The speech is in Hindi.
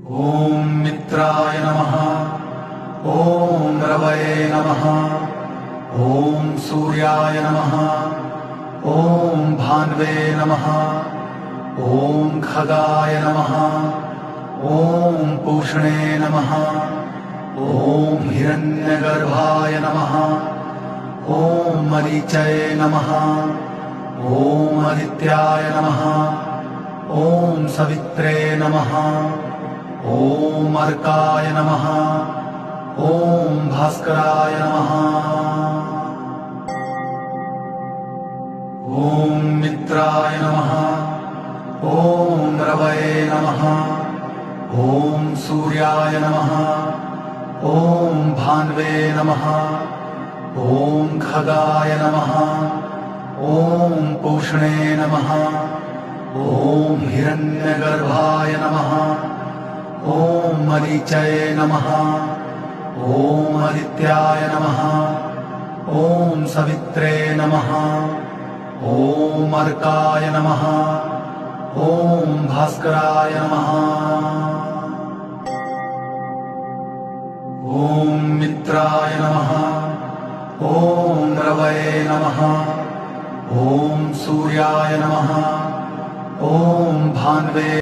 ॐ मित्राय नमः। ॐ रवये नमः। ॐ सूर्याय नमः। ॐ भान्वे नमः। ॐ खगाय नमः। ॐ पूषणे नमः। ॐ हिरण्यगर्भाय नमः। ॐ मरीचये नमः। ॐ आदित्याय नमः। ॐ सवित्रे नमः। ॐ अर्काय नमः। ॐ भास्कराय नमः। ॐ मित्राय नमः। ॐ रवये नमः। ॐ सूर्याय नमः। ॐ भान्वे नमः। ॐ खगाय नमः। ॐ पूषणे नमः। ॐ हिरण्यगर्भाय नमः। ॐ मरीचये नमः। ॐ आदित्याय नमः। ॐ सवित्रे नमः। ॐ अर्काय नमः। ॐ भास्कराय नमः। ॐ मित्राय नमः। ॐ रवये नमः। ॐ सूर्याय नमः। ॐ भान्वे